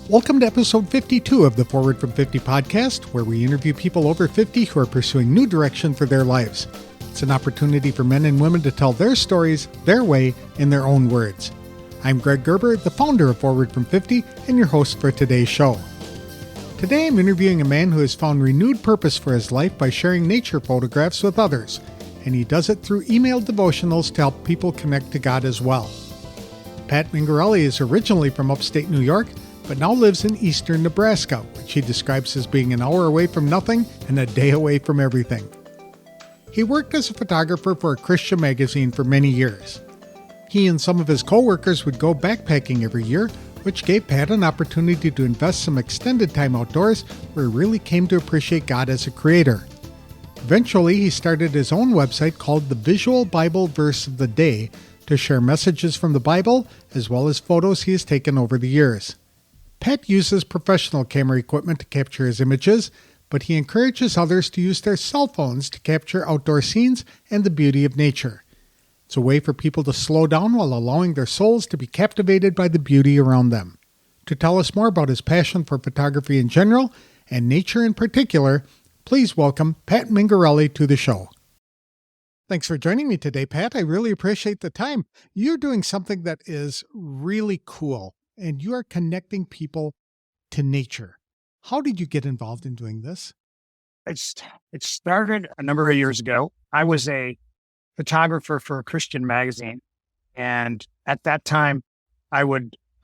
Welcome to episode 52 of the Forward from 50 podcast, where we interview people over 50 who are pursuing new direction for their lives. It's an opportunity for men and women to tell their stories, their way, in their own words. I'm Greg Gerber, the founder of Forward from 50 and your host for today's show. Today I'm interviewing a man who has found renewed purpose for his life by sharing nature photographs with others, and he does it through email devotionals to help people connect to God as well. Pat Mingarelli is originally from upstate New York, but now lives in eastern Nebraska, which he describes as being an hour away from nothing and a day away from everything. He worked as a photographer for a Christian magazine for many years. He and some of his coworkers would go backpacking every year, which gave Pat an opportunity to invest some extended time outdoors where he really came to appreciate God as a creator. Eventually, he started his own website called the Visual Bible Verse of the Day to share messages from the Bible as well as photos he has taken over the years. Pat uses professional camera equipment to capture his images, but he encourages others to use their cell phones to capture outdoor scenes and the beauty of nature. It's a way for people to slow down while allowing their souls to be captivated by the beauty around them. To tell us more about his passion for photography in general and nature in particular, please welcome Pat Mingarelli to the show. Thanks for joining me today, Pat. I really appreciate the time. You're doing something that is really cool, and you are connecting people to nature. How did you get involved in doing this? It started a number of years ago. I was a photographer for a Christian magazine. And at that time, I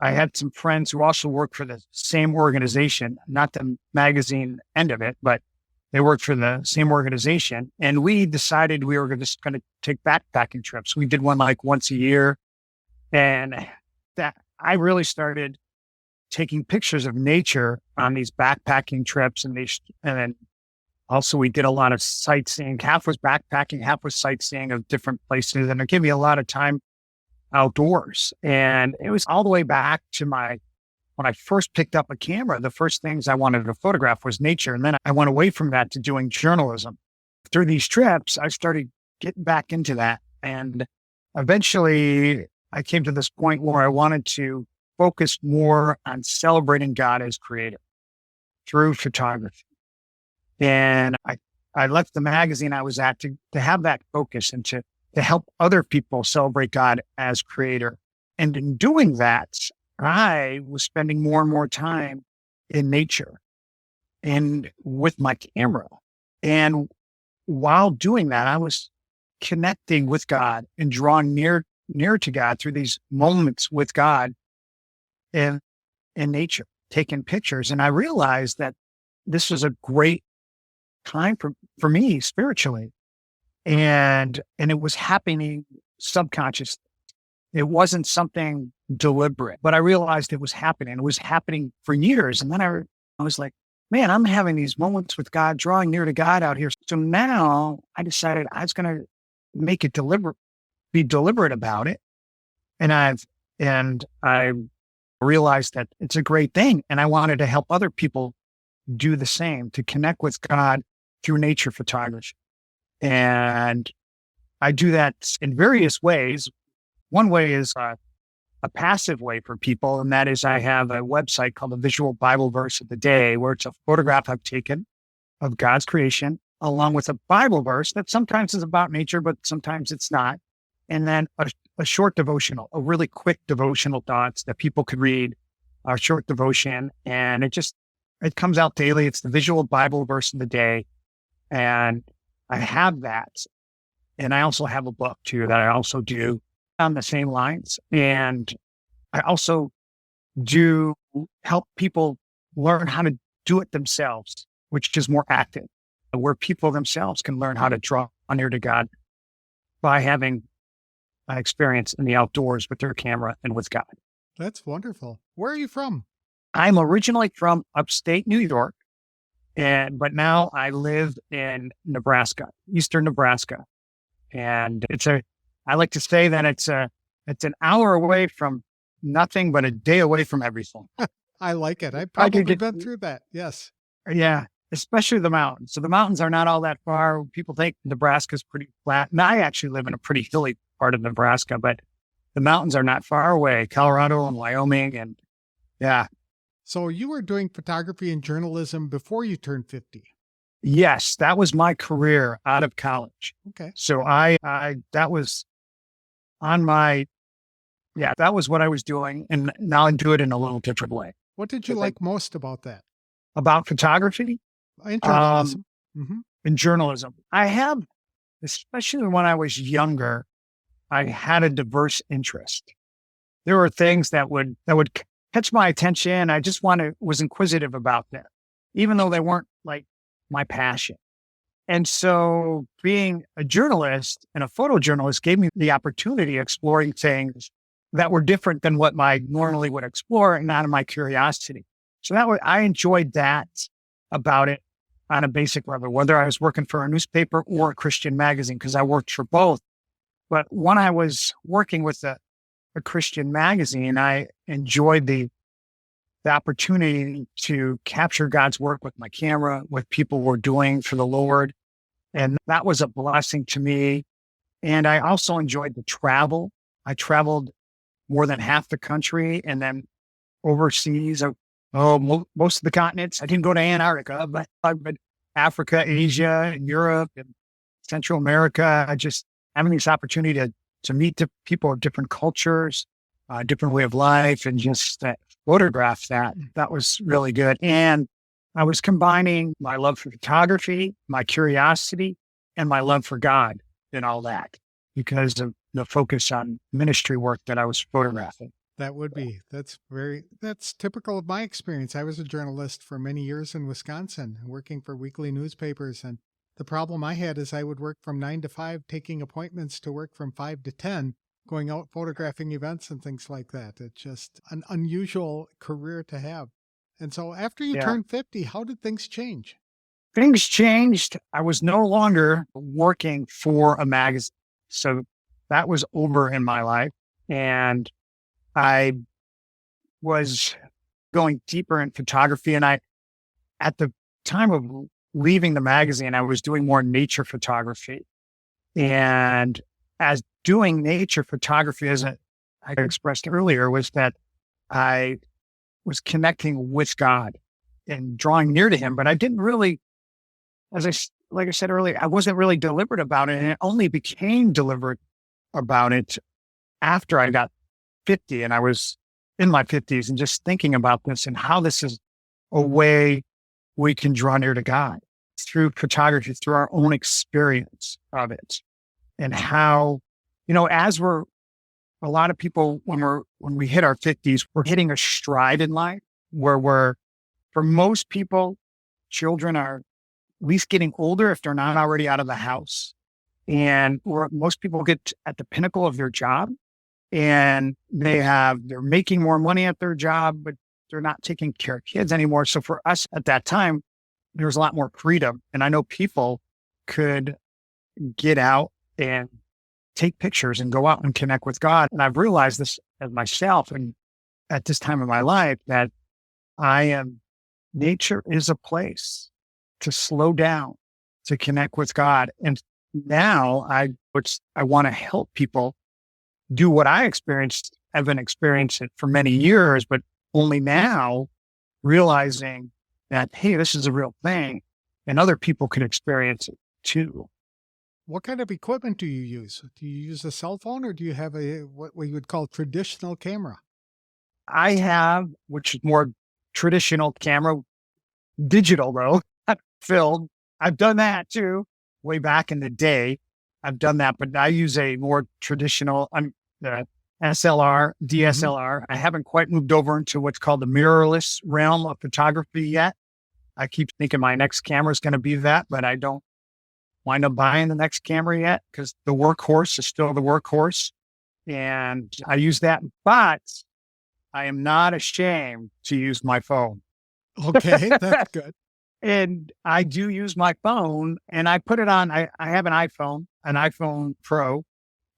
had some friends who also worked for the same organization, not the magazine end of it, but they worked for the same organization. And we decided we were just going to take backpacking trips. We did one like once a year. And that I really started taking pictures of nature on these backpacking trips. And then also we did a lot of sightseeing. Half was backpacking, half was sightseeing of different places. And it gave me a lot of time outdoors. And it was all the way back to when I first picked up a camera, the first things I wanted to photograph was nature. And then I went away from that to doing journalism. Through these trips, I started getting back into that. And eventually I came to this point where I wanted to focus more on celebrating God as creator through photography. And I left the magazine I was at to have that focus and to help other people celebrate God as creator. And in doing that, I was spending more and more time in nature and with my camera. And while doing that, I was connecting with God and drawing near to God through these moments with God in nature, taking pictures. And I realized that this was a great time for me spiritually. And it was happening subconsciously. It wasn't something deliberate, but I realized it was happening. It was happening for years. And then I was like, man, I'm having these moments with God, drawing near to God out here. So now I decided I was going to make it be deliberate about it. And I realized that it's a great thing. And I wanted to help other people do the same, to connect with God through nature photography. And I do that in various ways. One way is a passive way for people. And that is I have a website called the Visual Bible Verse of the Day, where it's a photograph I've taken of God's creation, along with a Bible verse that sometimes is about nature, but sometimes it's not. And then a short devotional, a really quick devotional thoughts that people could read, a short devotion. And it comes out daily. It's the Visual Bible Verse of the Day. And I have that. And I also have a book too that I also do on the same lines. And I also do help people learn how to do it themselves, which is more active, where people themselves can learn how to draw near to God by having experience in the outdoors with their camera and with God. That's wonderful. Where are you from? I'm originally from upstate New York, but now I live in Nebraska, eastern Nebraska. And I like to say that it's an hour away from nothing, but a day away from everything. I like it. I've probably been through that. Yes. Yeah. Especially the mountains. So the mountains are not all that far. People think Nebraska's pretty flat. And I actually live in a pretty hilly part of Nebraska, but the mountains are not far away. Colorado and Wyoming. And yeah, So you were doing photography and journalism before you turned 50. Yes, that was my career out of college. Okay. So that was on my, yeah, that was what I was doing. And now I do it in a little different way. What did you like most about that? About photography, In journalism. Mm-hmm. in journalism, I have, especially when I was younger, I had a diverse interest. There were things that would catch my attention. I just was inquisitive about them, even though they weren't like my passion. And so being a journalist and a photojournalist gave me the opportunity of exploring things that were different than what I normally would explore and out of my curiosity. So I enjoyed that about it on a basic level, whether I was working for a newspaper or a Christian magazine, because I worked for both. But when I was working with a Christian magazine, I enjoyed the opportunity to capture God's work with my camera, what people were doing for the Lord. And that was a blessing to me. And I also enjoyed the travel. I traveled more than half the country and then overseas. Most of the continents. I didn't go to Antarctica, but Africa, Asia, and Europe, and Central America. I just having this opportunity to meet the people of different cultures, different way of life, and just photograph that. That was really good. And I was combining my love for photography, my curiosity, and my love for God and all that because of the focus on ministry work that I was photographing. That's typical of my experience. I was a journalist for many years in Wisconsin, working for weekly newspapers. And the problem I had is I would work from 9 to 5, taking appointments to work from 5 to 10, going out photographing events and things like that. It's just an unusual career to have. And so after you turned 50, how did things change? Things changed. I was no longer working for a magazine. So that was over in my life. And I was going deeper in photography. And at the time of leaving the magazine, I was doing more nature photography. And as doing nature photography, as I expressed earlier, was that I was connecting with God and drawing near to him. But I didn't really, like I said earlier, I wasn't really deliberate about it. And it only became deliberate about it after I got 50 and I was in my 50s and just thinking about this and how this is a way we can draw near to God through photography, through our own experience of it. And how, as a lot of people, when we hit our 50s, we're hitting a stride in life where for most people, children are at least getting older if they're not already out of the house. And most people get at the pinnacle of their job and they're making more money at their job, but they're not taking care of kids anymore. So for us at that time, there was a lot more freedom. And I know people could get out and take pictures and go out and connect with God. And I've realized this as myself and at this time of my life that nature is a place to slow down, to connect with God. And now I want to help people do what I experienced. I've been experiencing it for many years, but only now realizing that, hey, this is a real thing and other people can experience it too. What kind of equipment do you use? Do you use a cell phone or do you have what we would call traditional camera? I have, which is more traditional camera, digital though, not film. I've done that too, way back in the day. I've done that, but I use a more traditional SLR, DSLR. I haven't quite moved over into what's called the mirrorless realm of photography yet. I keep thinking my next camera is going to be that, but I don't wind up buying the next camera yet because the workhorse is still the workhorse. And I use that, but I am not ashamed to use my phone. Okay, that's good. And I do use my phone and I put it on. I have an iPhone Pro,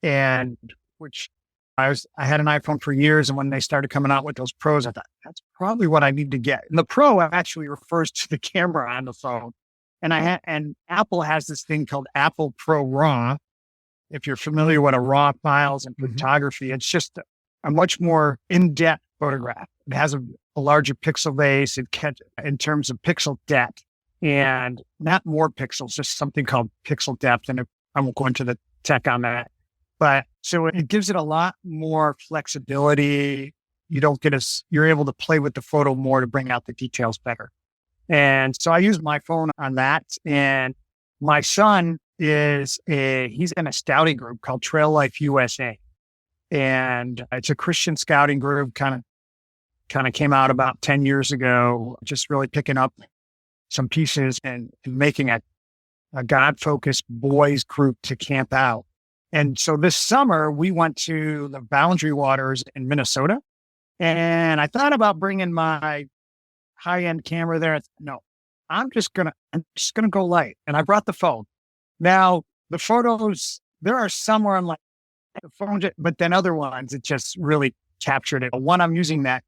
and which I had an iPhone for years. And when they started coming out with those Pros, I thought that's probably what I need to get. And the Pro actually refers to the camera on the phone. And Apple has this thing called Apple Pro RAW. If you're familiar with a RAW files and photography, it's just a much more in-depth photograph. It has a larger pixel base and catch in terms of pixel depth, and not more pixels, just something called pixel depth. And I won't go into the tech on that, but so it gives it a lot more flexibility. You're able to play with the photo more to bring out the details better. And so I use my phone on that. And my son he's in a scouting group called Trail Life USA. And it's a Christian scouting group, kind of came out about 10 years ago, just really picking up some pieces and making a God-focused boys group to camp out. And so this summer we went to the Boundary Waters in Minnesota, and I thought about bringing my high-end camera there. No, I'm just gonna go light. And I brought the phone. Now the photos, there are some where I'm like, the phone, but then other ones, it just really captured it. One, I'm using that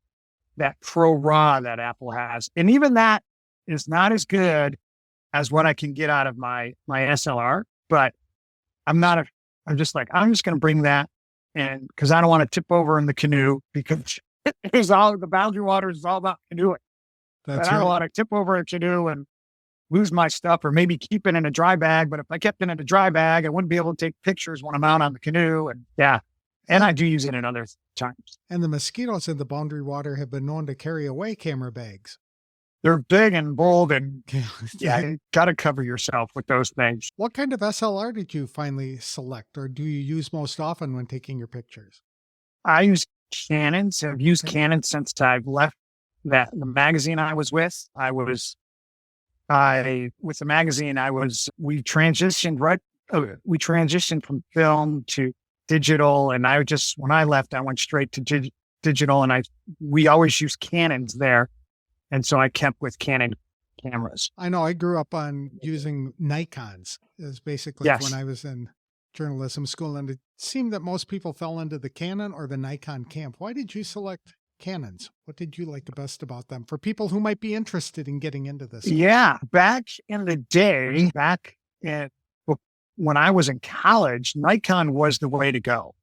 Pro Raw that Apple has. And even that is not as good as what I can get out of my SLR, but I'm just going to bring that, and because I don't want to tip over in the canoe, because the Boundary Waters is all about canoeing. But I don't want to tip over a canoe and lose my stuff, or maybe keep it in a dry bag. But if I kept it in a dry bag, I wouldn't be able to take pictures when I'm out on the canoe. And I do use it in other times. And the mosquitoes in the Boundary Water have been known to carry away camera bags. They're big and bold, and you got to cover yourself with those things. What kind of SLR did you finally select, or do you use most often when taking your pictures? I use Canons. I've used Canon since I've left the magazine I was with. With the magazine we transitioned from film to digital, and when I left, I went straight to digital, and we always used Canons there. And so I kept with Canon cameras. I know I grew up on using Nikons as basically when I was in journalism school, and it seemed that most people fell into the Canon or the Nikon camp. Why did you select Canons? What did you like the best about them for people who might be interested in getting into this? Yeah. Back in the day, when I was in college, Nikon was the way to go.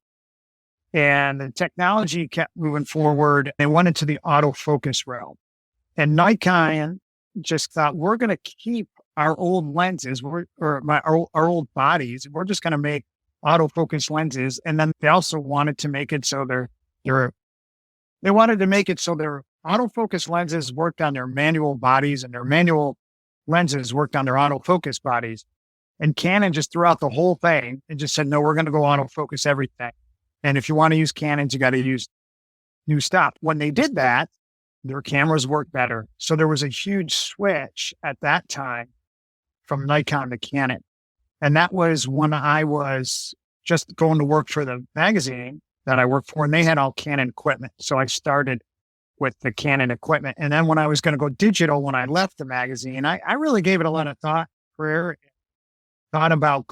And the technology kept moving forward. They went into the autofocus realm. And Nikon just thought, we're going to keep our old lenses our old bodies. We're just going to make autofocus lenses. And then they also wanted to make it so their autofocus lenses worked on their manual bodies, and their manual lenses worked on their autofocus bodies. And Canon just threw out the whole thing and just said, no, we're going to go autofocus everything. And if you want to use Canons, you got to use new stuff. When they did that, their cameras work better. So there was a huge switch at that time from Nikon to Canon. And that was when I was just going to work for the magazine that I worked for, and they had all Canon equipment. So I started with the Canon equipment. And then when I was going to go digital, when I left the magazine, I really gave it a lot of thought about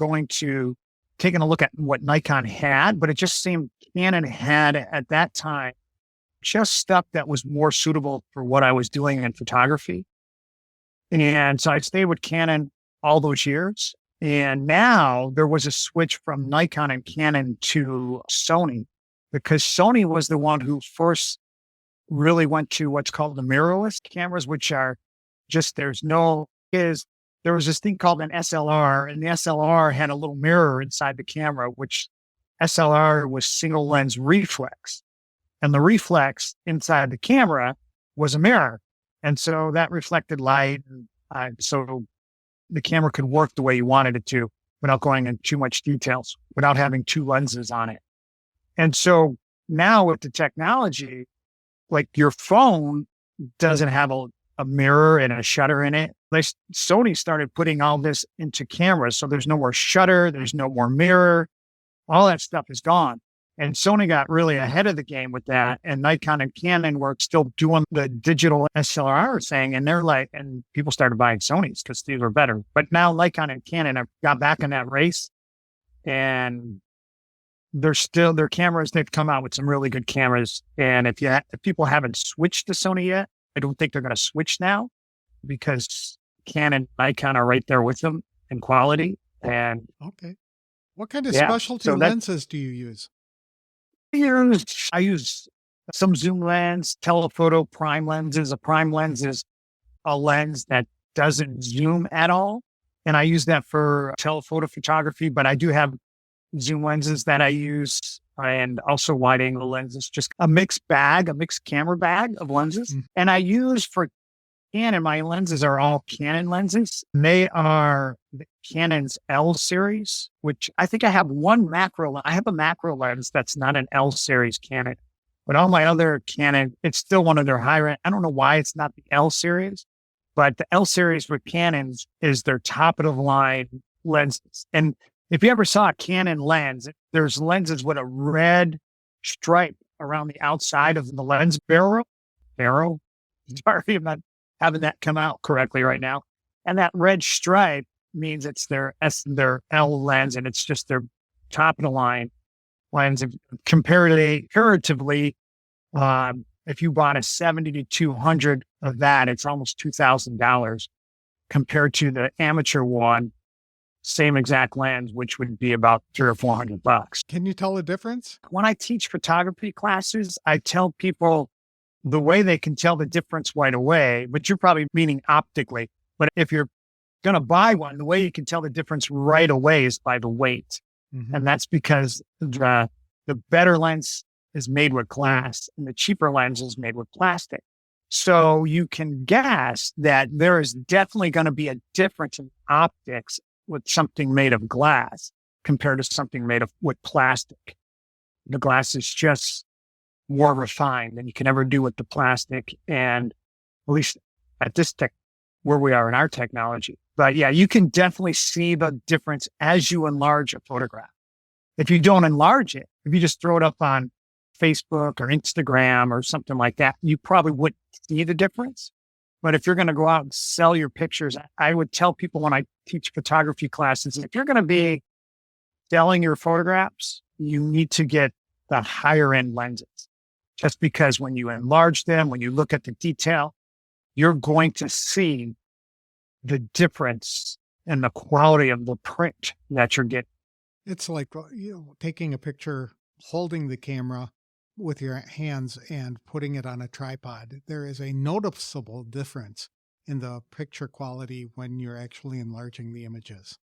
taking a look at what Nikon had, but it just seemed Canon had at that time just stuff that was more suitable for what I was doing in photography. And so I stayed with Canon all those years. And now there was a switch from Nikon and Canon to Sony, because Sony was the one who first really went to what's called the mirrorless cameras, which are just, there was this thing called an SLR, and the SLR had a little mirror inside the camera, which SLR was single lens reflex. And the reflex inside the camera was a mirror. And so that reflected light. So the camera could work the way you wanted it to without going into too much details, without having two lenses on it. And so now with the technology, like your phone doesn't have a mirror and a shutter in it. Sony started putting all this into cameras. So there's no more shutter. There's no more mirror. All that stuff is gone. And Sony got really ahead of the game with that. And Nikon and Canon were still doing the digital SLR thing. And and people started buying Sonys because these were better. But now Nikon and Canon have got back in that race. And their cameras, they've come out with some really good cameras. And if people haven't switched to Sony yet, I don't think they're going to switch now, because Canon and Nikon are right there with them in quality. And okay. What kind of specialty lenses do you use? I use some zoom lens, telephoto prime lenses. A prime lens is a lens that doesn't zoom at all. And I use that for telephoto photography, but I do have zoom lenses that I use and also wide angle lenses, just a mixed camera bag of lenses. And I use for Canon, my lenses are all Canon lenses. They are the Canon's L series, which I think I have I have a macro lens that's not an L series Canon, but all my other Canon, it's still one of their higher end. I don't know why it's not the L series, but the L series with Canons is their top of the line lenses. And if you ever saw a Canon lens, there's lenses with a red stripe around the outside of the lens barrel. Sorry, I'm not having that come out correctly right now. And that red stripe means it's their L lens, and it's just their top of the line lens. Comparatively, if you bought a 70 to 200 of that, it's almost $2,000 compared to the amateur one, same exact lens, which would be about $300 or $400. Can you tell the difference? When I teach photography classes, I tell people the way they can tell the difference right away, but you're probably meaning optically. But if you're going to buy one, the way you can tell the difference right away is by the weight. And that's because the better lens is made with glass and the cheaper lens is made with plastic. So you can guess that there is definitely going to be a difference in optics with something made of glass compared to something made with plastic. The glass is just more refined than you can ever do with the plastic. And at least at this where we are in our technology. But yeah, you can definitely see the difference as you enlarge a photograph. If you don't enlarge it, if you just throw it up on Facebook or Instagram or something like that, you probably wouldn't see the difference. But if you're going to go out and sell your pictures, I would tell people when I teach photography classes, if you're going to be selling your photographs, you need to get the higher end lenses. Just because when you enlarge them, when you look at the detail, you're going to see the difference in the quality of the print that you're getting. It's like, taking a picture, holding the camera with your hands and putting it on a tripod. There is a noticeable difference in the picture quality when you're actually enlarging the images.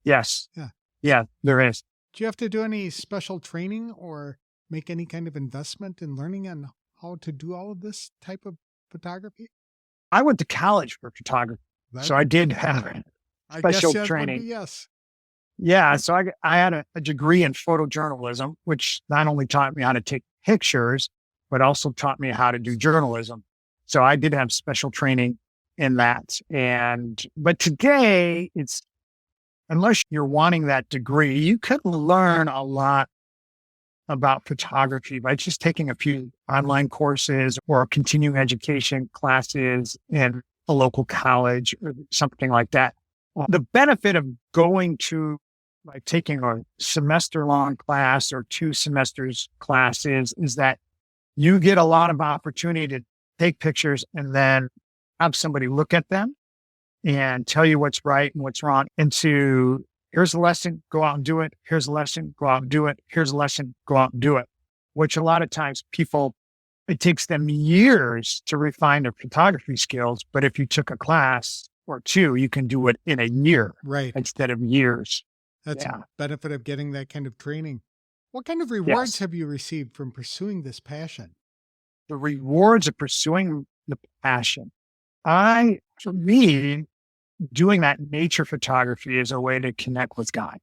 Yes. Yeah. Yeah, there is. Do you have to do any special training or make any kind of investment in learning on how to do all of this type of photography? I went to college for photography, so I did have special training. Yes. Yeah, so I had a degree in photojournalism, which not only taught me how to take pictures, but also taught me how to do journalism. So I did have special training in that. But today, unless you're wanting that degree, you could learn a lot about photography by just taking a few online courses or continuing education classes in a local college or something like that. The benefit of going to taking a semester long class or 2 semesters classes is that you get a lot of opportunity to take pictures and then have somebody look at them and tell you what's right and what's wrong. And here's a lesson, go out and do it. Here's a lesson, go out and do it. Here's a lesson, go out and do it. Which a lot of times it takes them years to refine their photography skills. But if you took a class or 2, you can do it in a year, right, instead of years. That's a benefit of getting that kind of training. What kind of rewards have you received from pursuing this passion? The rewards of pursuing the passion. For me, doing that nature photography is a way to connect with God.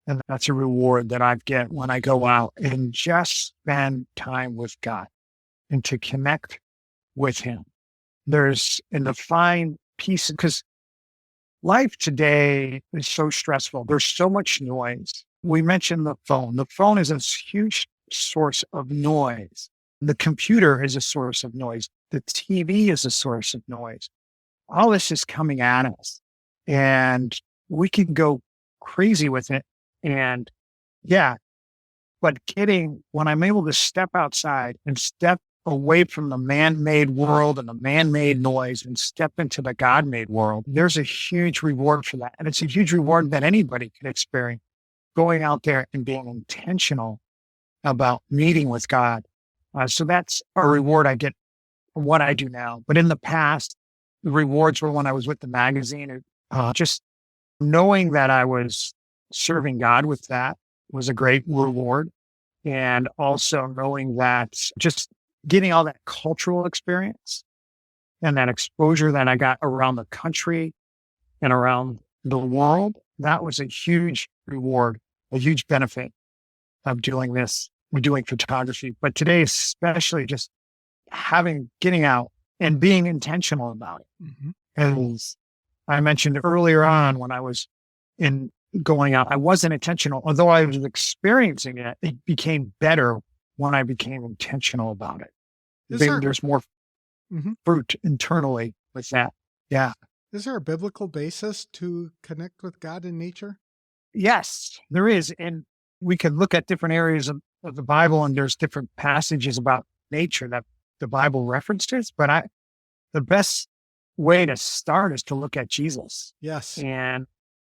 And that's a reward that I get when I go out and just spend time with God and to connect with Him. There's in the fine piece, because life today is so stressful. There's so much noise. We mentioned the phone. The phone is a huge source of noise. The computer is a source of noise. The TV is a source of noise. All this is coming at us and we can go crazy with it. And but when I'm able to step outside and step away from the man-made world and the man-made noise and step into the God-made world, there's a huge reward for that. And it's a huge reward that anybody can experience, going out there and being intentional about meeting with God So that's a reward I get from what I do now. But in the past, the rewards were when I was with the magazine. Just knowing that I was serving God with that was a great reward. And also knowing that just getting all that cultural experience and that exposure that I got around the country and around the world, that was a huge reward, a huge benefit of doing this, doing photography. But today, especially just getting out and being intentional about it. Mm-hmm. As I mentioned earlier on, when I was in going out, I wasn't intentional. Although I was experiencing it, it became better when I became intentional about it. There's more fruit internally with that. Yeah. Is there a biblical basis to connect with God in nature? Yes, there is. And we can look at different areas of the Bible, and there's different passages about nature that the Bible references. But the best way to start is to look at Jesus. Yes. And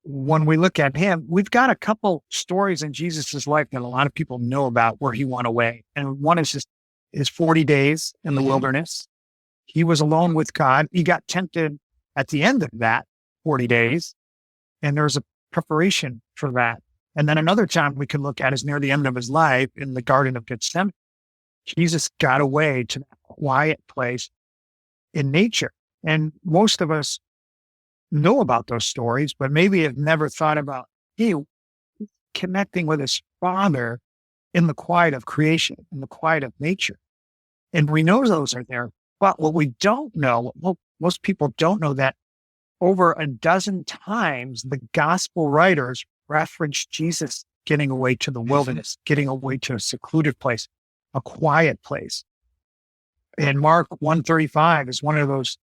when we look at him, we've got a couple stories in Jesus's life that a lot of people know about where he went away. And one is just his 40 days in the wilderness. He was alone with God. He got tempted at the end of that 40 days. And there's a preparation for that. And then another time we can look at is near the end of his life in the Garden of Gethsemane. Jesus got away to that quiet place in nature. And most of us know about those stories, but maybe have never thought about, connecting with his Father in the quiet of creation, in the quiet of nature. And we know those are there. But what we don't know, what most people don't know, that over a dozen times, the gospel writers reference Jesus getting away to the wilderness, getting away to a secluded place, a quiet place. And Mark 1:35 is one of those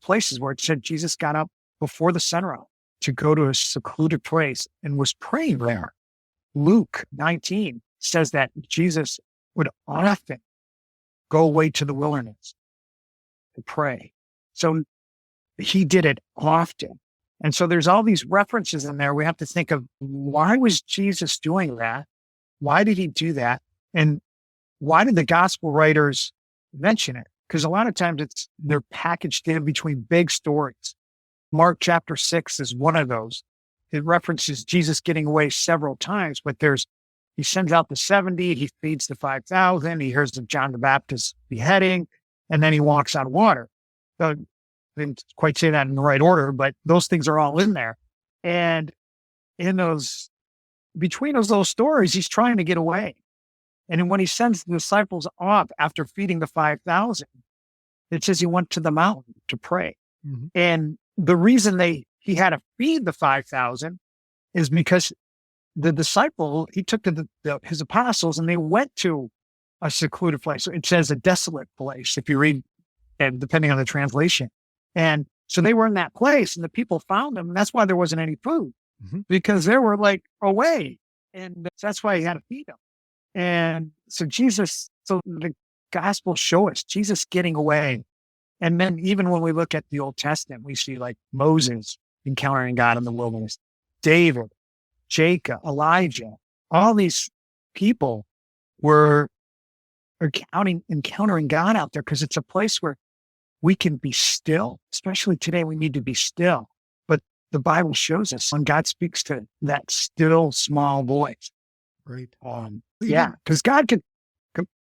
places where it said Jesus got up before the sunrise to go to a secluded place and was praying there. Luke 19 says that Jesus would often go away to the wilderness to pray. So he did it often. And so there's all these references in there. We have to think of, why was Jesus doing that? Why did he do that? And why did the gospel writers mention it? Because a lot of times they're packaged in between big stories. Mark chapter 6 is one of those. It references Jesus getting away several times, but he sends out the 70, he feeds the 5,000, he hears of John the Baptist's beheading, and then he walks on water. So I didn't quite say that in the right order, but those things are all in there. And between those stories, he's trying to get away. And then when he sends the disciples off after feeding the 5,000, it says he went to the mountain to pray. Mm-hmm. And the reason he had to feed the 5,000 is because the disciple, he took to his apostles and they went to a secluded place. It says a desolate place, if you read, and depending on the translation. And so they were in that place and the people found them. And that's why there wasn't any food, because they were like away. And that's why he had to feed them. And so the gospel show us Jesus getting away. And then even when we look at the Old Testament, we see like Moses encountering God in the wilderness, David, Jacob, Elijah, all these people were encountering God out there, because it's a place where we can be still. Especially today, we need to be still. But the Bible shows us when God speaks to that still small voice. Right. Because God could.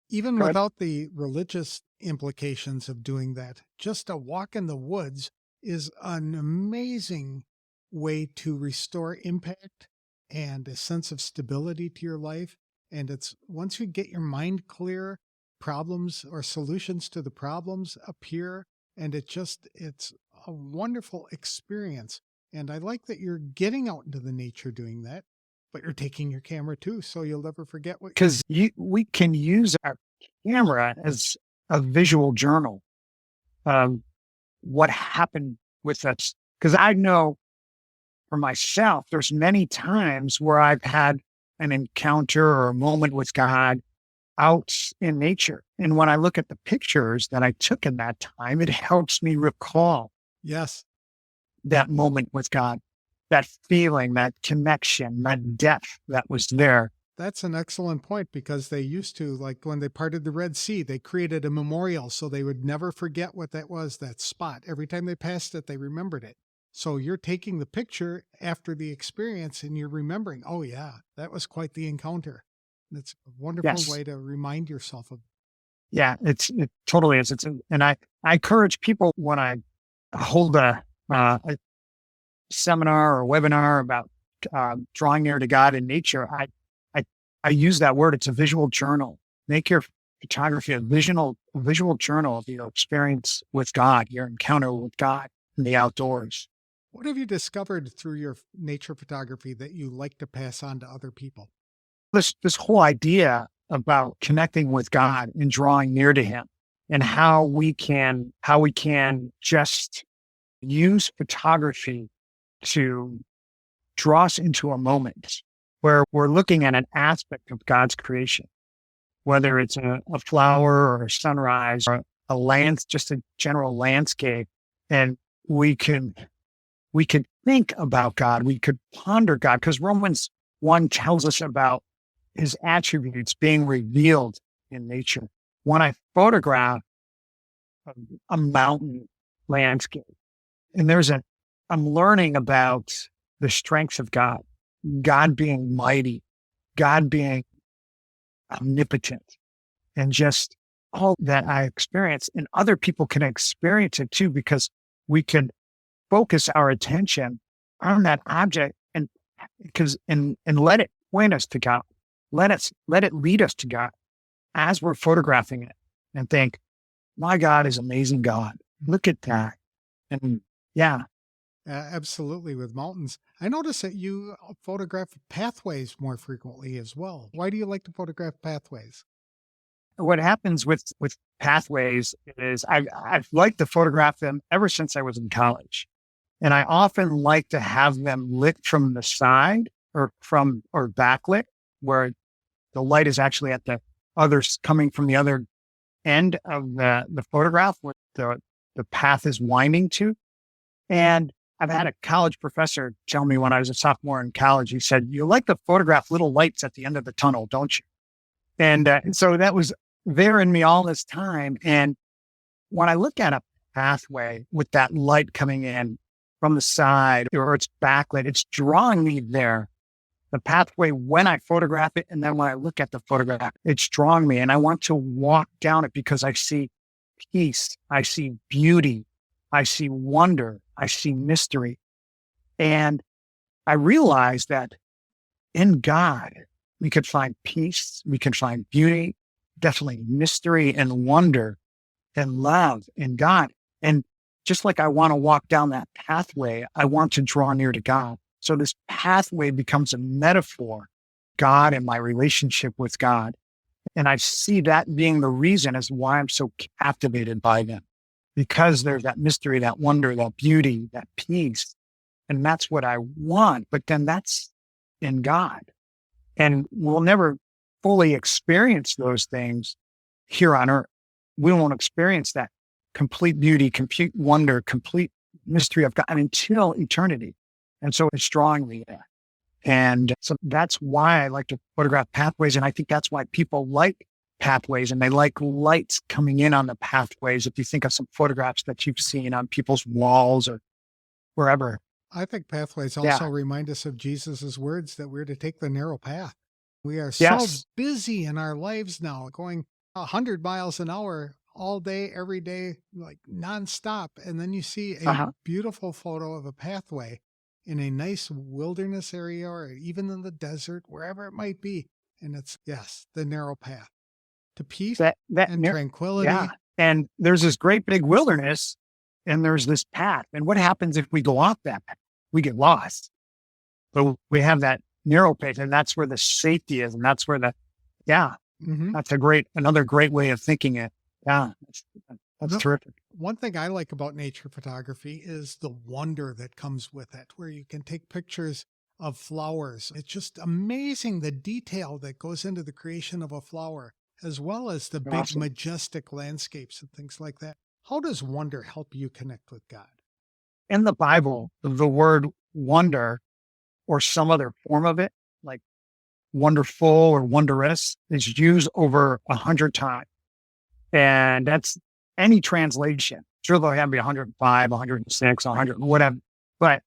Even without the religious implications of doing that, just a walk in the woods is an amazing way to restore impact and a sense of stability to your life. And it's once you get your mind clear, problems or solutions to the problems appear, and it's a wonderful experience. And I like that you're getting out into the nature doing that, but you're taking your camera too, so you'll never forget because we can use our camera as a visual journal of what happened with us. Because I know for myself, there's many times where I've had an encounter or a moment with God out in nature. And when I look at the pictures that I took in that time, it helps me recall that moment with God, that feeling, that connection, that depth that was there. That's an excellent point because they used to, like when they parted the Red Sea, they created a memorial so they would never forget what that was, that spot. Every time they passed it, they remembered it. So you're taking the picture after the experience and you're remembering, oh, yeah, that was quite the encounter. It's a wonderful Yes. way to remind yourself of. Yeah, it totally is. And I encourage people when I hold a seminar or webinar about drawing near to God in nature, I I use that word. It's a visual journal. Make your photography a visual journal of your experience with God, your encounter with God in the outdoors. What have you discovered through your nature photography that you like to pass on to other people? This whole idea about connecting with God and drawing near to Him, and how we can just use photography to draw us into a moment where we're looking at an aspect of God's creation, whether it's a flower or a sunrise or just a general landscape. And we can, we could think about God. We could ponder God because Romans 1 tells us about his attributes being revealed in nature. When I photograph a, a mountain landscape and I'm learning about the strengths of God, God being mighty, God being omnipotent, and just all that I experience. And other people can experience it too, because we can focus our attention on that object and let it point us to God. Let it lead us to God as we're photographing it and think, my God is amazing God. Look at that. And yeah, Absolutely, with mountains. I notice that you photograph pathways more frequently as well. Why do you like to photograph pathways? what happens with pathways is I've liked to photograph them ever since I was in college. And I often like to have them lit from the side or backlit, where the light is actually at the others coming from the other end of the photograph where the path is winding to. And I've had a college professor tell me when I was a sophomore in college, he said, you like to photograph little lights at the end of the tunnel, don't you? And so that was there in me all this time. And when I look at a pathway with that light coming in from the side or it's backlit, it's drawing me there. The pathway when I photograph it, and then when I look at the photograph, it's drawing me. And I want to walk down it because I see peace, I see beauty, I see wonder, I see mystery. And I realize that in God, we could find peace, we can find beauty, definitely mystery and wonder and love in God. And just like I want to walk down that pathway, I want to draw near to God. So this pathway becomes a metaphor, God and my relationship with God. And I see that being the reason as why I'm so captivated by them, because there's that mystery, that wonder, that beauty, that peace. And that's what I want. But then that's in God. And we'll never fully experience those things here on earth. We won't experience that complete beauty, complete wonder, complete mystery of God until eternity. And so it's drawing me there. And so that's why I like to photograph pathways. And I think that's why people like pathways and they like lights coming in on the pathways. If you think of some photographs that you've seen on people's walls or wherever. I think pathways also Yeah. remind us of Jesus's words that we're to take the narrow path. We are so Yes. busy in our lives now, going 100 miles an hour all day, every day, like nonstop. And then you see a Uh-huh. beautiful photo of a pathway in a nice wilderness area or even in the desert, wherever it might be. And it's, yes, the narrow path to peace and Yeah. tranquility. And there's this great big wilderness and there's this path. And what happens if we go off that path? We get lost. But we have that narrow path and that's where the safety is. And that's where Mhm. that's another great way of thinking it. Yeah. That's No, terrific. one thing I like about nature photography is the wonder that comes with it, where you can take pictures of flowers. It's just amazing the detail that goes into the creation of a flower, as well as the big, Awesome. majestic landscapes and things like that. How does wonder help you connect with God? In the Bible, the word wonder or some other form of it, like wonderful or wondrous is used over 100 times. And that's any translation. Sure, they'll have be 105, 106, 100, whatever. But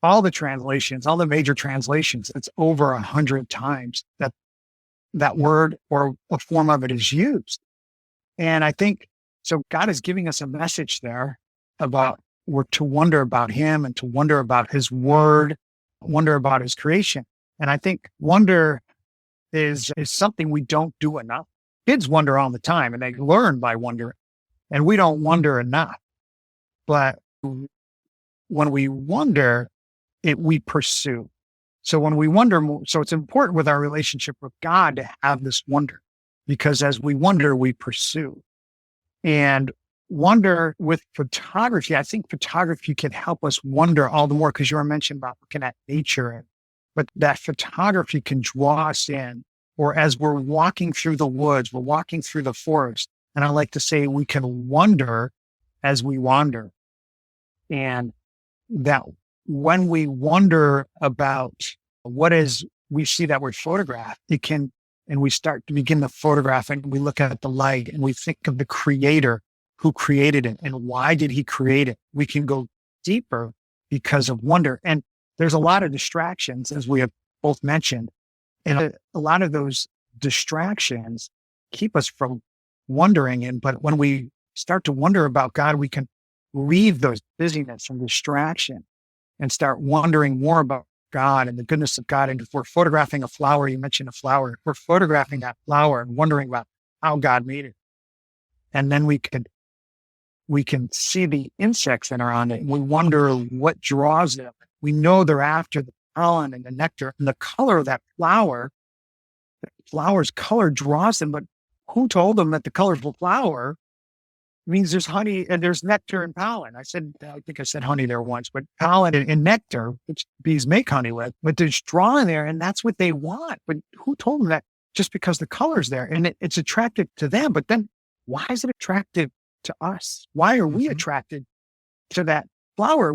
all the translations, all the major translations, it's over 100 times that word or a form of it is used. And I think, so God is giving us a message there about we're to wonder about him and to wonder about his word, wonder about his creation. And I think wonder is something we don't do enough. Kids wonder all the time and they learn by wondering, and we don't wonder enough. But when we wonder, we pursue. So when we wonder, so it's important with our relationship with God to have this wonder, because as we wonder, we pursue. And wonder with photography, I think photography can help us wonder all the more, because you were mentioning about looking at nature, but that photography can draw us in. Or as we're walking through the woods, we're walking through the forest. And I like to say we can wonder as we wander. And that when we wonder about we see that word photograph, and we start to begin to photograph and we look at the light and we think of the creator who created it and why did he create it? We can go deeper because of wonder. And there's a lot of distractions, as we have both mentioned. And a lot of those distractions keep us from wondering. But when we start to wonder about God, we can leave those busyness and distraction and start wondering more about God and the goodness of God. And if we're photographing a flower, you mentioned a flower, we're photographing that flower and wondering about how God made it. And then we can see the insects that are on it. And we wonder what draws them. We know they're after the pollen and the nectar and the color of that flower. The flower's color draws them, but who told them that the colorful flower means there's honey and there's nectar and pollen? I think I said honey there once, but pollen and nectar, which bees make honey with, but there's drawing there and that's what they want. But who told them that just because the color's there and it's attractive to them? But then why is it attractive to us? Why are we attracted to that flower?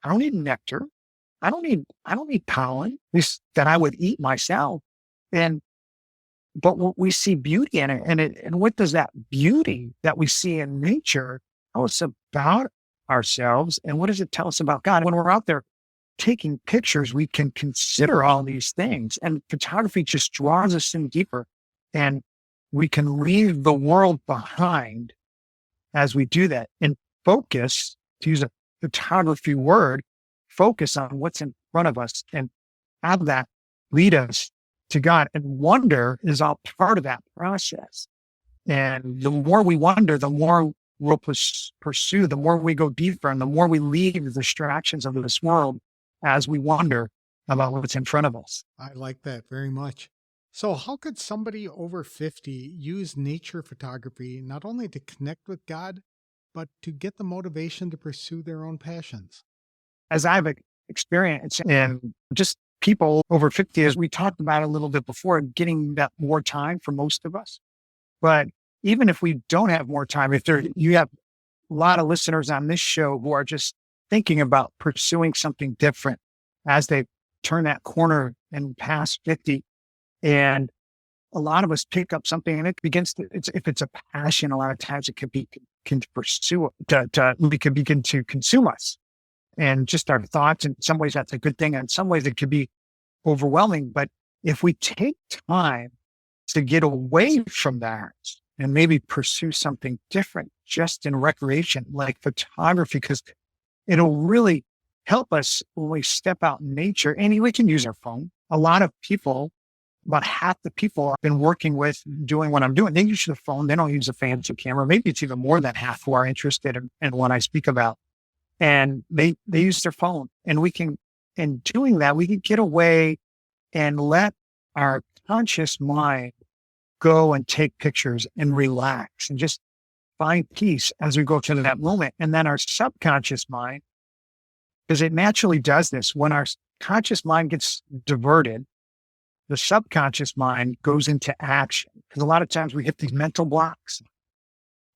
I don't need nectar. I don't need pollen, at least that I would eat myself. But we see beauty in it. And what does that beauty that we see in nature tell us about ourselves? And what does it tell us about God? When we're out there taking pictures, we can consider all these things. And photography just draws us in deeper. And we can leave the world behind as we do that and focus, to use a photography word, focus on what's in front of us and have that lead us to God. And wonder is all part of that process. And the more we wonder, the more we'll pursue, the more we go deeper, and the more we leave the distractions of this world as we wonder about what's in front of us. I like that very much. So how could somebody over 50 use nature photography not only to connect with God, but to get the motivation to pursue their own passions? As I've experienced and just people over 50, as we talked about a little bit before, getting that more time for most of us. But even if we don't have more time, you have a lot of listeners on this show who are just thinking about pursuing something different as they turn that corner and pass 50. And a lot of us pick up something and it begins to, if it's a passion, a lot of times it can pursue, we can begin to consume us and just our thoughts. In some ways that's a good thing. And in some ways it could be overwhelming. But if we take time to get away from that and maybe pursue something different, just in recreation, like photography, because it'll really help us when we step out in nature. And we can use our phone. A lot of people, about half the people I've been working with doing what I'm doing, they use the phone. They don't use a fancy camera. Maybe it's even more than half who are interested in what I speak about. And they use their phone. And in doing that, we can get away and let our conscious mind go and take pictures and relax and just find peace as we go to that moment. And then our subconscious mind, because it naturally does this, when our conscious mind gets diverted, the subconscious mind goes into action. Because a lot of times we hit these mental blocks.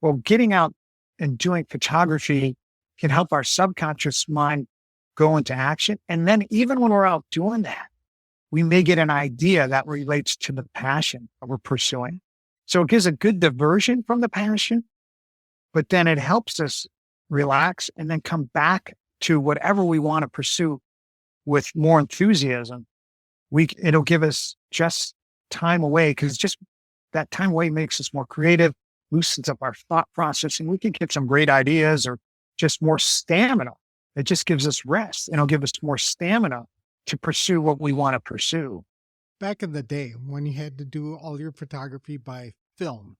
Well, getting out and doing photography can help our subconscious mind go into action. And then even when we're out doing that, we may get an idea that relates to the passion that we're pursuing. So it gives a good diversion from the passion, but then it helps us relax and then come back to whatever we want to pursue with more enthusiasm. It'll give us just time away, because just that time away makes us more creative, loosens up our thought process, and we can get some great ideas or just more stamina. It just gives us rest, and it'll give us more stamina to pursue what we want to pursue. Back in the day when you had to do all your photography by film,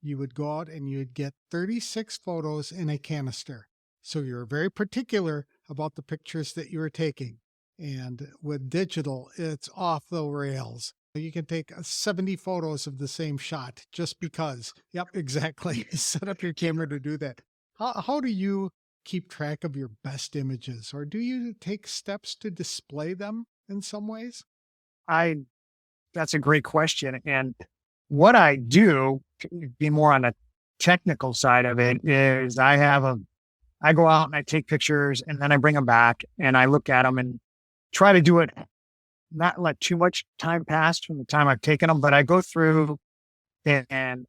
you would go out and you'd get 36 photos in a canister. So you were very particular about the pictures that you were taking. And with digital, it's off the rails. You can take 70 photos of the same shot just because. Yep, exactly. Set up your camera to do that. How do you keep track of your best images, or do you take steps to display them in some ways? That's a great question. And what I do, to be more on the technical side of it, is I go out and I take pictures, and then I bring them back and I look at them and try to do it, not let too much time pass from the time I've taken them, but I go through and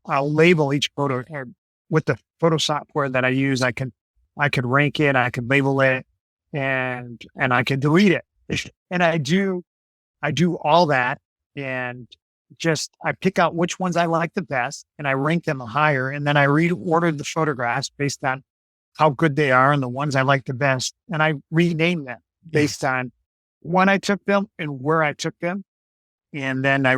I'll label each photo, or with the photo software that I use. I could rank it, I could label it, and I can delete it. And I do all that, and just, I pick out which ones I like the best and I rank them higher. And then I reorder the photographs based on how good they are and the ones I like the best. And I rename them based on when I took them and where I took them. And then I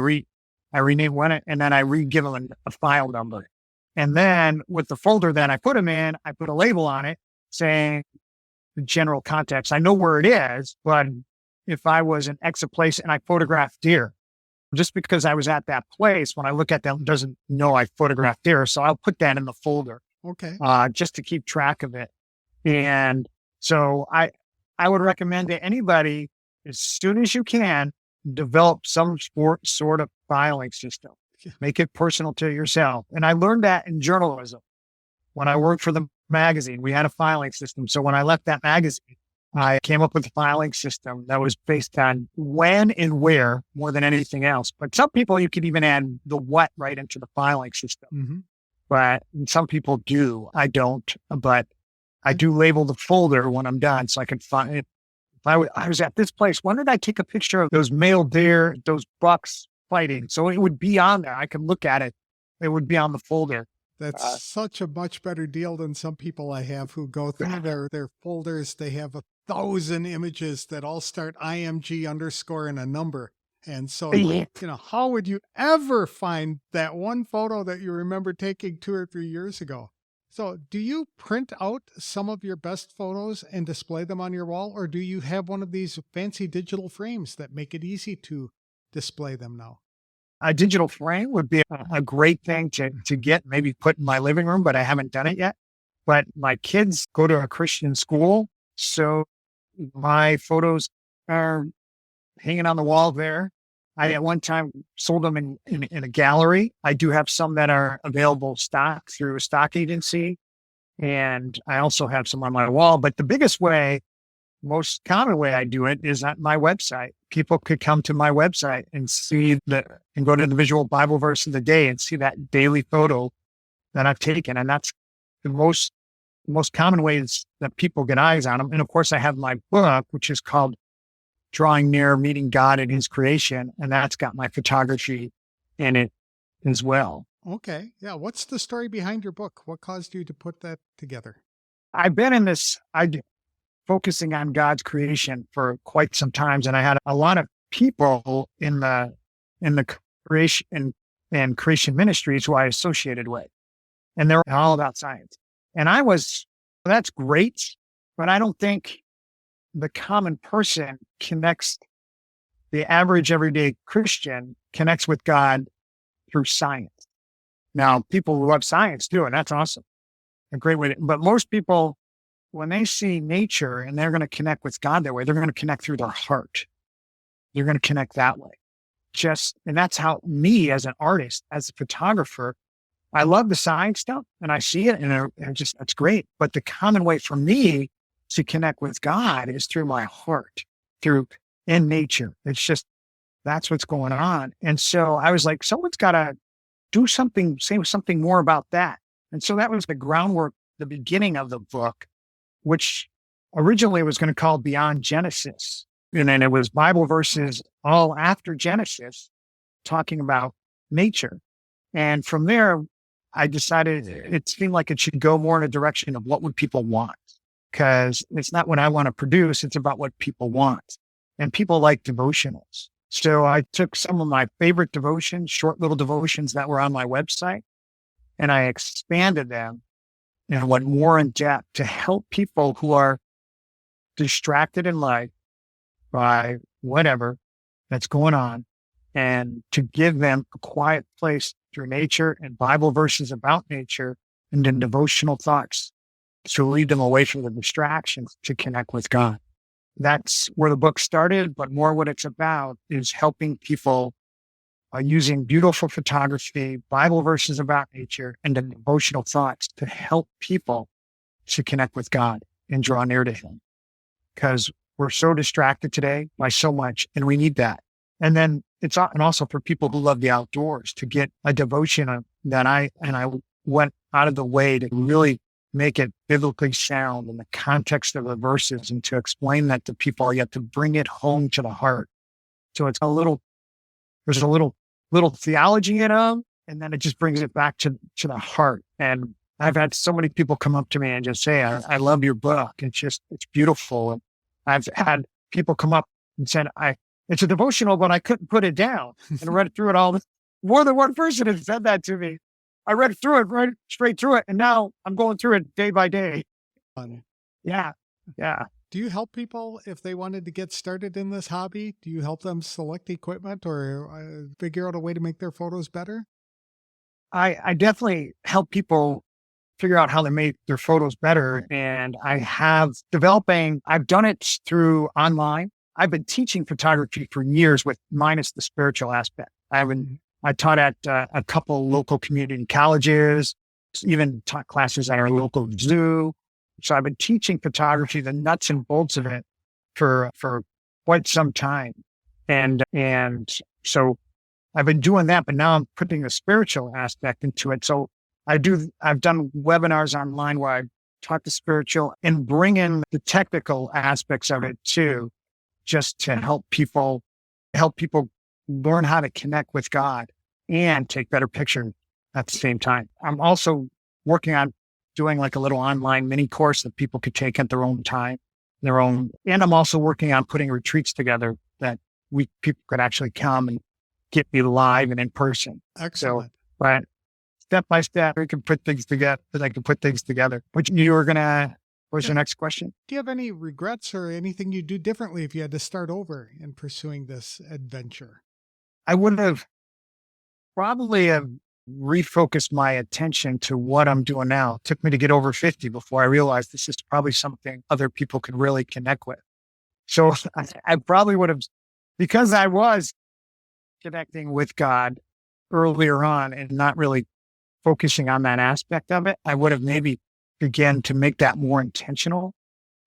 rename one, and then I give them a file number. And then with the folder that I put them in, I put a label on it saying the general context. I know where it is, but if I was in X place and I photographed deer, just because I was at that place, when I look at them, doesn't know I photographed deer. So I'll put that in the folder. Okay. Just to keep track of it. And so I would recommend to anybody, as soon as you can, develop some sort of filing system. Make it personal to yourself. And I learned that in journalism. When I worked for the magazine, we had a filing system. So when I left that magazine, I came up with a filing system that was based on when and where more than anything else. But some people, you could even add the what right into the filing system. Mm-hmm. But some people do. I don't, but I do label the folder when I'm done, so I can find it. If I was at this place, when did I take a picture of those male deer, those bucks fighting? So it would be on there. I can look at it. It would be on the folder. That's such a much better deal than some people I have who go through their folders. They have 1,000 images that all start IMG underscore and a number. And so, how would you ever find that one photo that you remember taking 2 or 3 years ago? So do you print out some of your best photos and display them on your wall, or do you have one of these fancy digital frames that make it easy to display them now? A digital frame would be a great thing to get, maybe put in my living room, but I haven't done it yet. But my kids go to a Christian school, so my photos are hanging on the wall there. I at one time sold them in a gallery. I do have some that are available stock through a stock agency, and I also have some on my wall. But the biggest way, most common way I do it is at my website. People could come to my website and and go to the visual Bible verse of the day and see that daily photo that I've taken. And that's the most common ways that people get eyes on them. And of course I have my book, which is called Drawing Near, Meeting God in His Creation. And that's got my photography in it as well. Okay. Yeah. What's the story behind your book? What caused you to put that together? I've been in this, focusing on God's creation for quite some time. And I had a lot of people in the creation and creation ministries who I associated with, and they're all about science. And that's great, but I don't think the common person the average everyday Christian connects with God through science. Now, people who love science do, and that's awesome. A great way but most people, when they see nature and they're going to connect with God that way, they're going to connect through their heart. They're going to connect that way. And that's how me as an artist, as a photographer, I love the science stuff and I see it and it's great. But the common way for me to connect with God is through my heart, in nature. It's just That's what's going on. And so I was like, someone's got to do something, say something more about that. And so that was the groundwork, the beginning of the book, which originally was going to call Beyond Genesis. And then it was Bible verses all after Genesis talking about nature. And from there, I decided it seemed like it should go more in a direction of what would people want, because it's not what I want to produce. It's about what people want, and people like devotionals. So I took some of my favorite devotions, short little devotions that were on my website, and I expanded them and went more in depth to help people who are distracted in life by whatever that's going on, and to give them a quiet place through nature and Bible verses about nature and then devotional thoughts to lead them away from the distractions to connect with God. That's where the book started, but more what it's about is helping people using beautiful photography, Bible verses about nature, and then devotional thoughts to help people to connect with God and draw near to Him. Because we're so distracted today by so much, and we need that. And then and also for people who love the outdoors to get a devotion that I went out of the way to really make it biblically sound in the context of the verses and to explain that to people, yet to bring it home to the heart. So it's there's a little theology in them, and then it just brings it back to the heart. And I've had so many people come up to me and just say, I love your book. It's beautiful. And I've had people come up and said, it's a devotional, but I couldn't put it down. And I read through it all. More than one person has said that to me. I read through it, right straight through it. And now I'm going through it day by day. Fun. Yeah. Yeah. Do you help people if they wanted to get started in this hobby? Do you help them select equipment or figure out a way to make their photos better? I definitely help people figure out how to make their photos better. And I've done it through online. I've been teaching photography for years minus the spiritual aspect. I taught at a couple local community colleges, even taught classes at our local zoo. So I've been teaching photography, the nuts and bolts of it for quite some time. And so I've been doing that, but now I'm putting a spiritual aspect into it. So I've done webinars online where I've taught the spiritual and bring in the technical aspects of it too, just to help people learn how to connect with God and take better pictures at the same time. I'm also working on doing like a little online mini course that people could take at their own time, and I'm also working on putting retreats together that people could actually come and get me live and in person. Excellent. So, but step by step, we can put things together. What was your next question? Do you have any regrets or anything you'd do differently if you had to start over in pursuing this adventure? I would have probably refocused my attention to what I'm doing now. It took me to get over 50 before I realized this is probably something other people could really connect with. So I probably would have, because I was connecting with God earlier on and not really focusing on that aspect of it, I would have maybe began to make that more intentional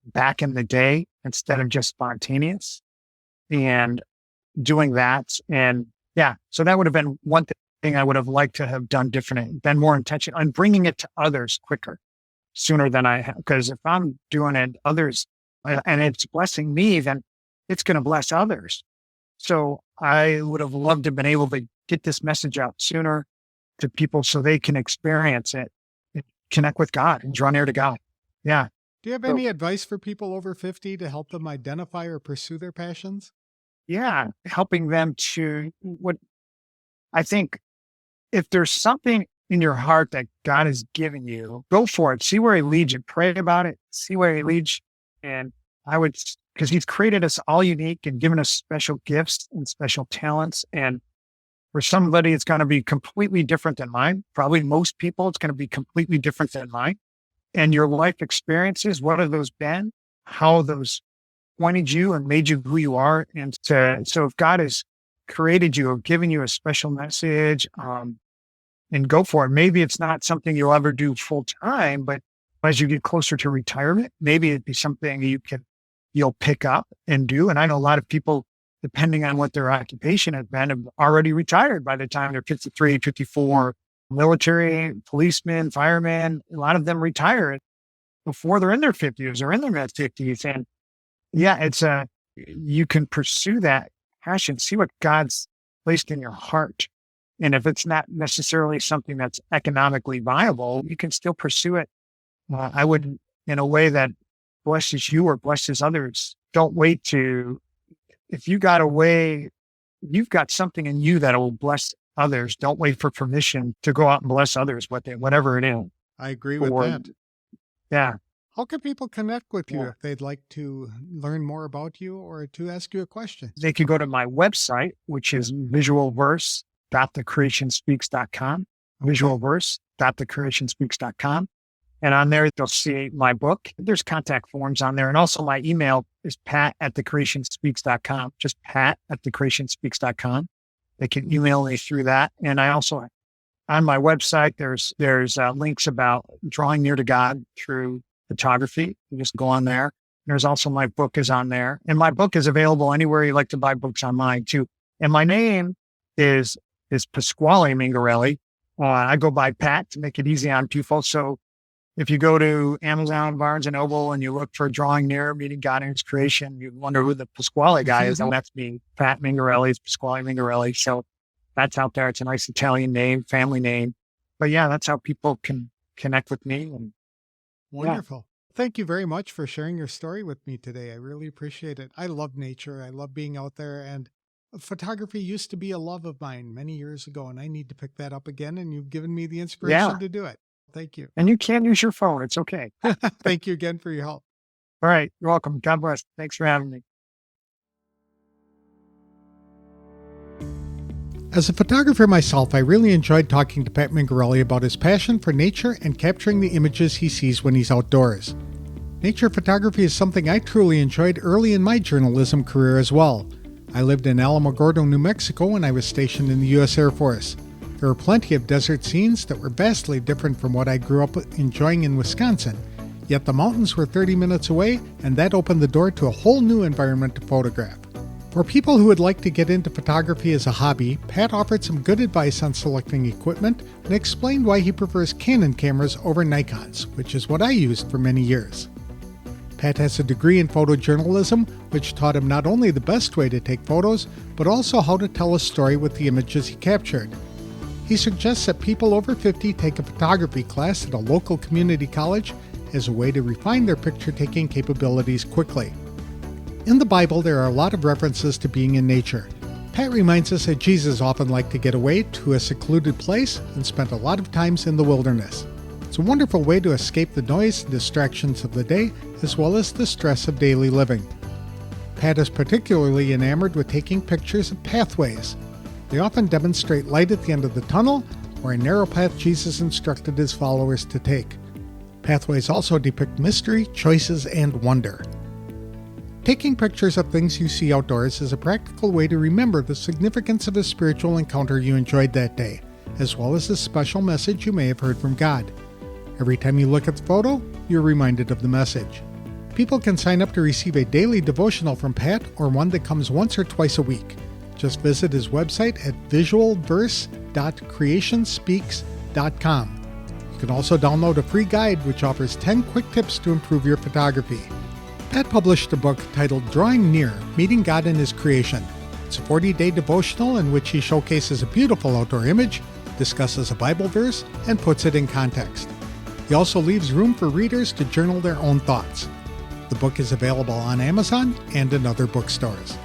back in the day instead of just spontaneous and doing that. And yeah, so that would have been one thing I would have liked to have done different, been more intentional and bringing it to others quicker, sooner than I have. Because if I'm doing it others and it's blessing me, then it's going to bless others. So I would have loved to have been able to get this message out sooner to people so they can experience it, connect with God and draw near to God. Yeah. Do you have any advice for people over 50 to help them identify or pursue their passions? Yeah. Helping them I think if there's something in your heart that God has given you, go for it. See where He leads you. Pray about it. See where He leads you. And because He's created us all unique and given us special gifts and special talents. And for somebody, it's going to be completely different than mine. Probably most people, it's going to be completely different than mine. And your life experiences, what have those been? How those pointed you and made you who you are? And so if God has created you or given you a special message, and go for it. Maybe it's not something you'll ever do full time, but as you get closer to retirement, maybe it'd be something you'll pick up and do. And I know a lot of people depending on what their occupation has been, have already retired by the time they're 53, 54. Military, policemen, firemen, a lot of them retire before they're in their 50s or in their mid 50s. And yeah, you can pursue that passion, see what God's placed in your heart. And if it's not necessarily something that's economically viable, you can still pursue it. I would, in a way that blesses you or blesses others. Don't wait if you got a way, you've got something in you that will bless others. Don't wait for permission to go out and bless others with it, whatever it is. I agree with that. Yeah. How can people connect with you if they'd like to learn more about you or to ask you a question? They can go to my website, which is visualverse.thecreationspeaks.com, visualverse.thecreationspeaks.com. And on there, they'll see my book. There's contact forms on there. And also my email is pat@thecreationspeaks.com, just pat@thecreationspeaks.com. They can email me through that. And I also, on my website, there's links about drawing near to God through photography. You just go on there. There's also my book is on there. And my book is available anywhere you like to buy books online too. And my name is Pasquale Mingarelli. I go by Pat to make it easy on people. So if you go to Amazon, Barnes & Noble, and you look for Drawing Near, Meeting God in His Creation, you wonder who the Pasquale guy is. And that's me, Pat Mingarelli. It's Pasquale Mingarelli. So that's out there. It's a nice Italian name, family name. But yeah, that's how people can connect with me. And wonderful. Yeah. Thank you very much for sharing your story with me today. I really appreciate it. I love nature. I love being out there. And photography used to be a love of mine many years ago, and I need to pick that up again. And you've given me the inspiration to do it. Thank you. And you can use your phone. It's okay. Thank you again for your help. All right. You're welcome. God bless. Thanks for having me. As a photographer myself, I really enjoyed talking to Pat Mingarelli about his passion for nature and capturing the images he sees when he's outdoors. Nature photography is something I truly enjoyed early in my journalism career as well. I lived in Alamogordo, New Mexico when I was stationed in the U.S. Air Force. There were plenty of desert scenes that were vastly different from what I grew up enjoying in Wisconsin, yet the mountains were 30 minutes away, and that opened the door to a whole new environment to photograph. For people who would like to get into photography as a hobby, Pat offered some good advice on selecting equipment and explained why he prefers Canon cameras over Nikons, which is what I used for many years. Pat has a degree in photojournalism, which taught him not only the best way to take photos, but also how to tell a story with the images he captured. He suggests that people over 50 take a photography class at a local community college as a way to refine their picture-taking capabilities quickly. In the Bible, there are a lot of references to being in nature. Pat reminds us that Jesus often liked to get away to a secluded place and spent a lot of times in the wilderness. It's a wonderful way to escape the noise and distractions of the day, as well as the stress of daily living. Pat is particularly enamored with taking pictures of pathways. They often demonstrate light at the end of the tunnel, or a narrow path Jesus instructed his followers to take. Pathways also depict mystery, choices, and wonder. Taking pictures of things you see outdoors is a practical way to remember the significance of a spiritual encounter you enjoyed that day, as well as a special message you may have heard from God. Every time you look at the photo, you're reminded of the message. People can sign up to receive a daily devotional from Pat or one that comes once or twice a week. Just visit his website at visualverse.creationspeaks.com. You can also download a free guide which offers 10 quick tips to improve your photography. Pat published a book titled Drawing Near, Meeting God in His Creation. It's a 40-day devotional in which he showcases a beautiful outdoor image, discusses a Bible verse, and puts it in context. He also leaves room for readers to journal their own thoughts. The book is available on Amazon and in other bookstores.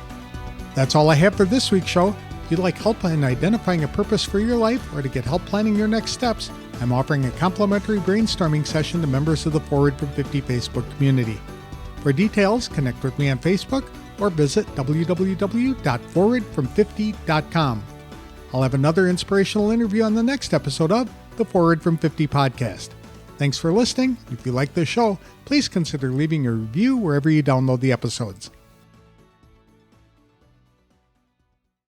That's all I have for this week's show. If you'd like help in identifying a purpose for your life or to get help planning your next steps, I'm offering a complimentary brainstorming session to members of the Forward from 50 Facebook community. For details, connect with me on Facebook or visit www.forwardfrom50.com. I'll have another inspirational interview on the next episode of the Forward from 50 podcast. Thanks for listening. If you like this show, please consider leaving a review wherever you download the episodes.